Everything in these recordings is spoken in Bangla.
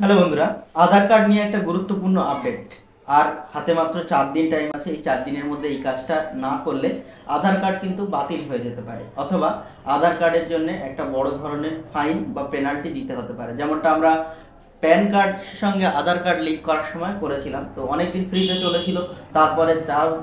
হ্যালো বন্ধুরা, আধার কার্ড নিয়ে একটা গুরুত্বপূর্ণ আপডেট। আর হাতে মাত্র 4 দিন টাইম আছে। এই 4 দিনের মধ্যে এই কাজটা না করলে আধার কার্ড কিন্তু বাতিল হয়ে যেতে পারে, অথবা আধার কার্ডের জন্য একটা বড় ধরনের ফাইন বা পেনাল্টি দিতে হতে পারে। যেমনটা আমরা প্যান কার্ড সঙ্গে আধার কার্ড লিঙ্ক করার সময় করেছিলাম, তো অনেকদিন ফ্রিতে চলেছিল। তারপরে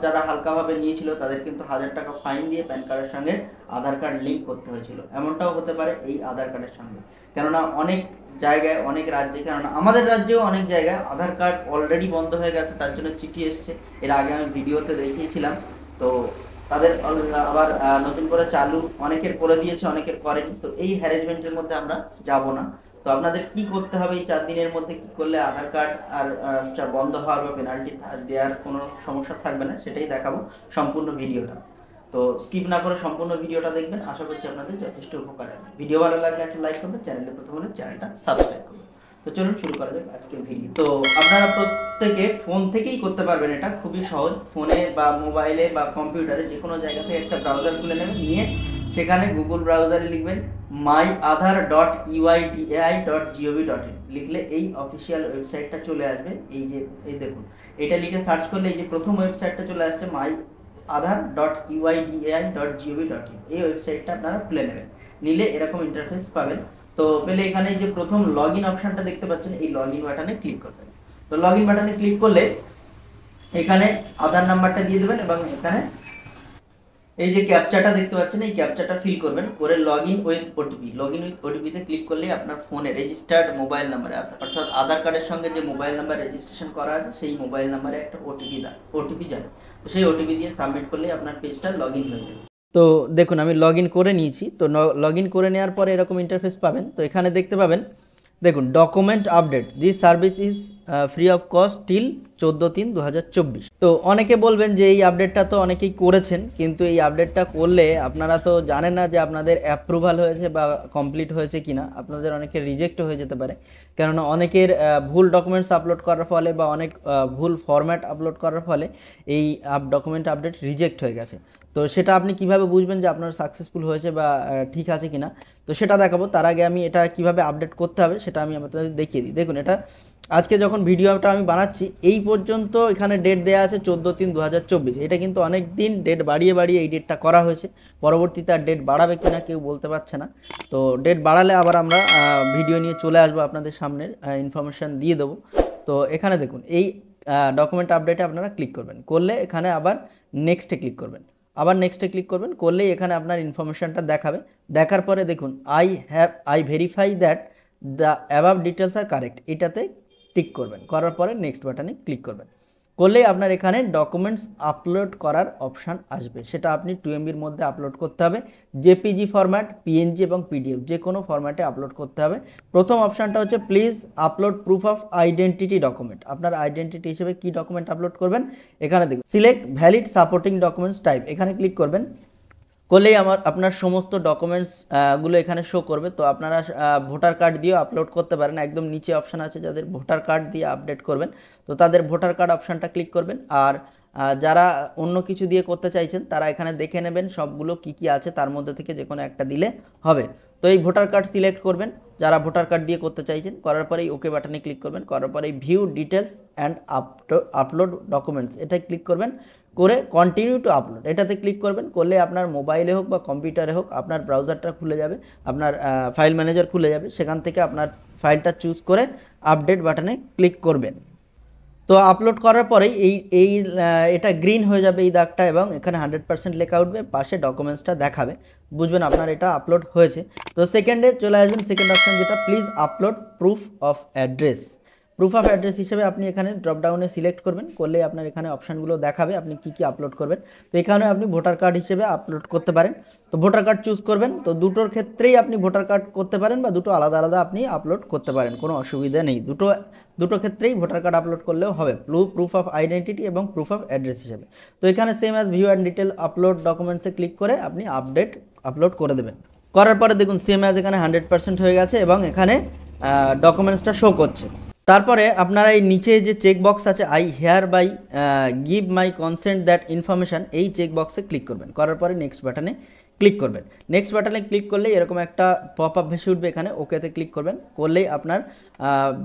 যারা হালকাভাবে নিয়েছিল তাদের কিন্তু 1000 টাকা ফাইন দিয়ে প্যান কার্ডের সঙ্গে আধার কার্ড লিঙ্ক করতে হয়েছিল। এমনটাও হতে পারে এই আধার কার্ডের সঙ্গে, কেননা অনেক জায়গায়, অনেক রাজ্যে, কেননা আমাদের রাজ্যেও অনেক জায়গায় আধার কার্ড অলরেডি বন্ধ হয়ে গেছে, তার জন্য চিঠি এসছে। এর আগে আমি ভিডিওতে দেখিয়েছিলাম। তো তাদের আবার নতুন করে চালু অনেকের করে দিয়েছে, অনেকের করেনি। তো এই হ্যারেসমেন্টের মধ্যে আমরা যাব না। তো আপনাদের কি করতে হবে, এই 4 দিনের মধ্যে কি করলে আধার কার্ড আর বন্ধ হওয়ার বা পেনাল্টি দেওয়ার কোনো সমস্যা থাকবে না, সেটাই দেখাবো সম্পূর্ণ ভিডিওটা। তো স্কিপ না করে সম্পূর্ণ ভিডিওটা দেখবেন, আশা করছি আপনাদের যথেষ্ট উপকার হবে। ভিডিও ভালো লাগলে একটা লাইক করবেন, চ্যানেলে প্রথম হলে চ্যানেলটা সাবস্ক্রাইব করবেন। তো চলুন শুরু করা যাক আজকের ভিডিও। তো আপনারা প্রত্যেকে ফোন থেকেই করতে পারবেন, এটা খুবই সহজ। ফোনে বা মোবাইলে বা কম্পিউটারে যে কোনো জায়গা থেকে একটা ব্রাউজার খুলে নেবেন, নিয়ে সেখানে গুগল ব্রাউজারে লিখবেন myaadhar.uidi.gov.in। লিখলে এই অফিসিয়াল ওয়েবসাইটটা চলে আসবে। এই দেখুন, এটা লিখে সার্চ করলে এই যে প্রথম ওয়েবসাইটটা চলে আসছে myaadhar.uidi.gov.in। এই ওয়েবসাইটটা আপনারা খুলে নেবেন, নিলে এরকম ইন্টারফেস পাবেন। তো পেলে এখানে যে প্রথম লগ ইন অপশনটা দেখতে পাচ্ছেন, এই লগ ইন বাটনে ক্লিক করবেন। তো লগ ইন বাটনে ক্লিক করলে এখানে আধার নাম্বারটা দিয়ে দেবেন, এবং এখানে এই যে ক্যাপচাটা দেখতে পাচ্ছেন, এই ক্যাপচাটা ফিল করবেন, করে login with OTP. Login with ওটিপিতে ক্লিক করলে আপনার ফোনে রেজিস্টার্ড মোবাইল নাম্বারে, অর্থাৎ আধার কার্ডের সঙ্গে যে মোবাইল নাম্বার রেজিস্ট্রেশন করা আছে সেই মোবাইল নাম্বারে একটা ওটিপি যাবে। তো সেই ওটিপি দিয়ে সাবমিট করলে আপনার পেজটা লগইন হয়ে যাবে। তো দেখুন, আমি লগইন করে নিয়েছি। তো লগইন করে নেওয়ার পরে এরকম ইন্টারফেস পাবেন। তো এখানে দেখতে পাবেন, দেখুন, document update, this service is free of cost till 14/3/2024। তো অনেকে বলবেন যে এই আপডেটটা তো অনেকেই করেছেন, কিন্তু এই আপডেটটা করলে আপনারা তো জানেন না যে আপনাদের অ্যাপ্রুভাল হয়েছে বা কমপ্লিট হয়েছে কিনা। আপনাদের অনেকের রিজেক্ট হয়ে যেতে পারে, কেননা অনেকের ভুল ডকুমেন্টস আপলোড করার ফলে বা অনেক ভুল ফরম্যাট আপলোড করার ফলে এই ডকুমেন্ট আপডেট রিজেক্ট হয়ে গেছে। তো সেটা আপনি কিভাবে বুঝবেন যে আপনার সাকসেসফুল হয়েছে বা ঠিক আছে কিনা, তো সেটা দেখাবো। তার আগে আমি এটা কিভাবে আপডেট করতে হবে সেটা আমি আপনাদের দেখিয়ে দিই। দেখুন, এটা আজকে যখন ভিডিওটা আমি বানাচ্ছি এই পর্যন্ত এখানে ডেট দেওয়া আছে 14/3/2024। এটা কিন্তু অনেক দিন ডেট বাড়িয়ে বাড়িয়ে এই ডেটটা করা হয়েছে। পরবর্তীতে আর ডেট বাড়াবে কিনা কেউ বলতে পারছে না। তো ডেট বাড়ালে আবার আমরা ভিডিও নিয়ে চলে আসবো, আপনাদের সামনে ইনফরমেশান দিয়ে দেবো। তো এখানে দেখুন, এই ডকুমেন্ট আপডেটে আপনারা ক্লিক করবেন, করলে এখানে আবার নেক্সটে ক্লিক করবেন, আবার নেক্সটে ক্লিক করবেন, করলেই এখানে আপনার ইনফরমেশানটা দেখাবে। দেখার পরে দেখুন, I verify that the above details are correct, এটাতে টিক করবেন, করার পরে নেক্সট বাটনে ক্লিক করবেন, করলেই আপনার এখানে ডকুমেন্টস আপলোড করার অপশান আসবে। সেটা আপনি 2 MBর মধ্যে আপলোড করতে হবে। জেপিজি ফরম্যাট, পিএনজি এবং পিডিএফ যে কোনো ফরম্যাটে আপলোড করতে হবে। প্রথম অপশানটা হচ্ছে please upload proof of identity document. আপনার আইডেন্টিটি হিসেবে কি ডকুমেন্ট আপলোড করবেন, এখানে দেখুন select valid supporting documents type, এখানে ক্লিক করবেন, করলেই আপনার সমস্ত ডকুমেন্টস গুলো এখানে শো করবে। তো আপনারা ভোটার কার্ড দিয়েও আপলোড করতে পারেন। একদম নিচে অপশান আছে যাদের ভোটার কার্ড দিয়ে আপডেট করবেন, তো তাদের ভোটার কার্ড অপশানটা ক্লিক করবেন। আর যারা অন্য কিছু দিয়ে করতে চাইছেন তারা এখানে দেখে নেবেন সবগুলো কি কি আছে, তার মধ্যে থেকে যে কোনো একটা দিলে হবে। তো এই ভোটার কার্ড সিলেক্ট করবেন যারা ভোটার কার্ড দিয়ে করতে চাইছেন, করার পরে এই ওকে বাটনে ক্লিক করবেন, করার পরে view details and upload documents এটাই ক্লিক করবেন, করে কন্টিনিউ টু আপলোড এটাতে ক্লিক করবেন। করলে আপনার মোবাইলে হোক বা কম্পিউটারে হোক আপনার ব্রাউজারটা খুলে যাবে, আপনার ফাইল ম্যানেজার খুলে যাবে। সেখান থেকে আপনার ফাইলটা চুজ করে আপডেট বাটনে ক্লিক করবেন। তো আপলোড করার পরেই এটা গ্রিন হয়ে যাবে এই দাগটা, এবং এখানে 100% লেখা উঠবে, পাশে ডকুমেন্টসটা দেখাবে, বুঝবেন আপনার এটা আপলোড হয়েছে। তো সেকেন্ডে চলে আসবেন, সেকেন্ড অপশান যেটা please upload proof of address. Proof of address হিসেবে আপনি এখানে ড্রপডাউনে সিলেক্ট করবেন, করলে আপনার এখানে অপশানগুলো দেখাবে আপনি কি কি আপলোড করবেন। তো এখানে আপনি ভোটার কার্ড হিসেবে আপলোড করতে পারেন। তো ভোটার কার্ড চুজ করবেন। তো দুটোর ক্ষেত্রেই আপনি ভোটার কার্ড করতে পারেন বা দুটো আলাদা আলাদা আপনি আপলোড করতে পারেন, কোনো অসুবিধা নেই। দুটো ক্ষেত্রেই ভোটার কার্ড আপলোড করলেও হবে, প্রুফ অফ আইডেন্টিটি এবং প্রুফ অফ অ্যাড্রেস হিসেবে। তো এখানে same as view and detail upload ডকুমেন্টসে ক্লিক করে আপনি আপলোড করে দেবেন। করার পরে দেখুন সেম অ্যাজ এখানে 100% হয়ে গেছে, এবং এখানে ডকুমেন্টসটা শো করছে। তারপরে আপনারা এই নিচে যে চেক বক্স আছে I hereby give my consent that information, এই চেক বক্সে ক্লিক করবেন, করার পরে নেক্সট বাটনে ক্লিক করবেন। নেক্সট বাটনে ক্লিক করলেই এরকম একটা পপ আপ ভেসে উঠবে, এখানে ওকেতে ক্লিক করবেন, করলেই আপনার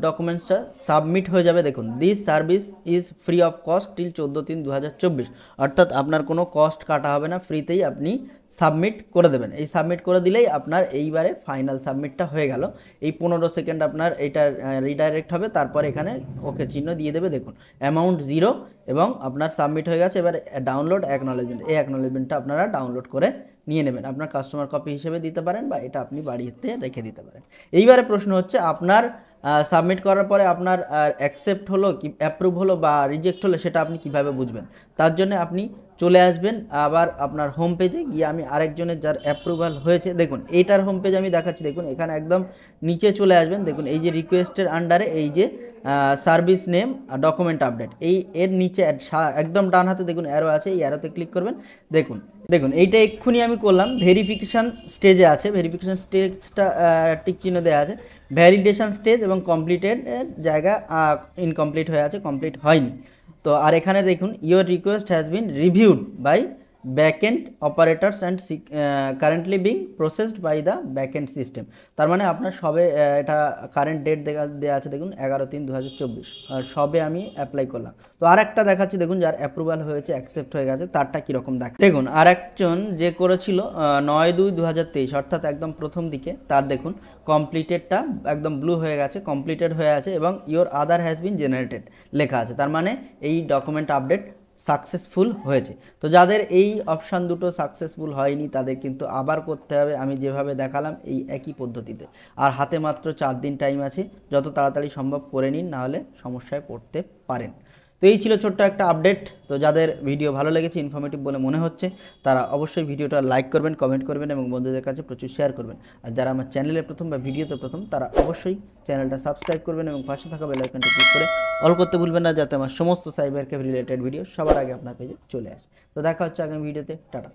ডকুমেন্টসটা সাবমিট হয়ে যাবে। দেখুন this service is free of cost till 14/3/2024, অর্থাৎ আপনার কোনো কস্ট কাটা হবে না, ফ্রিতেই আপনি সাবমিট করে দেবেন। এই সাবমিট করে দিলেই আপনার এইবারে ফাইনাল সাবমিটটা হয়ে গেল। এই 15 সেকেন্ড আপনার এইটা রিডাইরেক্ট হবে, তারপর এখানে ওকে চিহ্ন দিয়ে দেবে। দেখুন অ্যামাউন্ট 0 এবং আপনার সাবমিট হয়ে গেছে। এবার ডাউনলোড অ্যাকনলেজমেন্ট, এই অ্যাকনলেজমেন্টটা আপনারা ডাউনলোড করে নিয়ে নেবেন, আপনার কাস্টমার কপি হিসেবে দিতে পারেন বা এটা আপনি বাড়িতে রেখে দিতে পারেন। এইবারে প্রশ্ন হচ্ছে আপনার সাবমিট করার পরে আপনার অ্যাকসেপ্ট হলো কি অ্যাপ্রুভ হলো বা রিজেক্ট হলো সেটা আপনি কিভাবে বুঝবেন? তার জন্য আপনি চলে আসবেন আবার আপনার হোম পেজে গিয়ে, আমি আরেকজনের যার অ্যাপ্রুভাল হয়েছে, দেখুন এইটার হোম পেজ আমি দেখাচ্ছি। দেখুন এখানে একদম নিচে চলে আসবেন, দেখুন এই যে রিকোয়েস্টের আন্ডারে এই যে সার্ভিস নেম ডকুমেন্ট আপডেট, এই এর নিচে একদম ডান হাতে দেখুন অ্যারো আছে, এই অ্যারোতে ক্লিক করবেন। দেখুন এইটা এক্ষুনি আমি করলাম, ভেরিফিকেশান স্টেজে আছে, ভেরিফিকেশান স্টেজটা টিক চিহ্ন দেওয়া আছে, ভ্যালিডেশন স্টেজ এবং কমপ্লিটেড জায়গা ইনকমপ্লিট হয়ে আছে, কমপ্লিট হয়নি। তো আর এখানে দেখুন your request has been reviewed by backend operators and currently being processed by the backend system. তার মানে আপনার সবে এটা কারেন্ট ডেট দেওয়া আছে, দেখুন 11/3/2024, সবে আমি অ্যাপ্লাই করলাম। তো আর একটা দেখাচ্ছি, দেখুন যার অ্যাপ্রুভাল হয়েছে, অ্যাকসেপ্ট হয়ে গেছে, তারটা কীরকম দেখ। দেখুন আর একজন যে করেছিল 9/2/2023, অর্থাৎ একদম প্রথম দিকে, তার দেখুন কমপ্লিটেডটা একদম ব্লু হয়ে গেছে, কমপ্লিটেড হয়ে আছে এবং your other has been generated লেখা আছে, তার মানে এই ডকুমেন্ট আপডেট সাকসেসফুল হয়েছে। তো যাদের এই অপশান দুটো সাকসেসফুল হয়নি তাদের কিন্তু আবার করতে হবে আমি যেভাবে দেখালাম এই একই পদ্ধতিতে। আর হাতে মাত্র 4 দিন টাইম আছে, যত তাড়াতাড়ি সম্ভব করে নিন, নাহলে সমস্যায় পড়তে পারেন। তো এই ছিল ছোট্ট একটা আপডেট। তো যাদের ভিডিও ভালো লেগেছে, ইনফরমেটিভ বলে মনে হচ্ছে, তারা অবশ্যই ভিডিওটা লাইক করবেন, কমেন্ট করবেন এবং বন্ধুদের কাছে প্রচুর শেয়ার করবেন। আর যারা আমার চ্যানেলে প্রথম বা ভিডিওতে প্রথম, তারা অবশ্যই চ্যানেলটা সাবস্ক্রাইব করবেন এবং পাশে থাকা বেল আইকনটি ক্লিক করে অল করতে ভুলবেন না, যাতে আমার সমস্ত সাইবার ক্যাফে রিলেটেড ভিডিও সবার আগে আপনার পেজে চলে আসে। তো দেখা হচ্ছে আগামী ভিডিওতে, টাটা।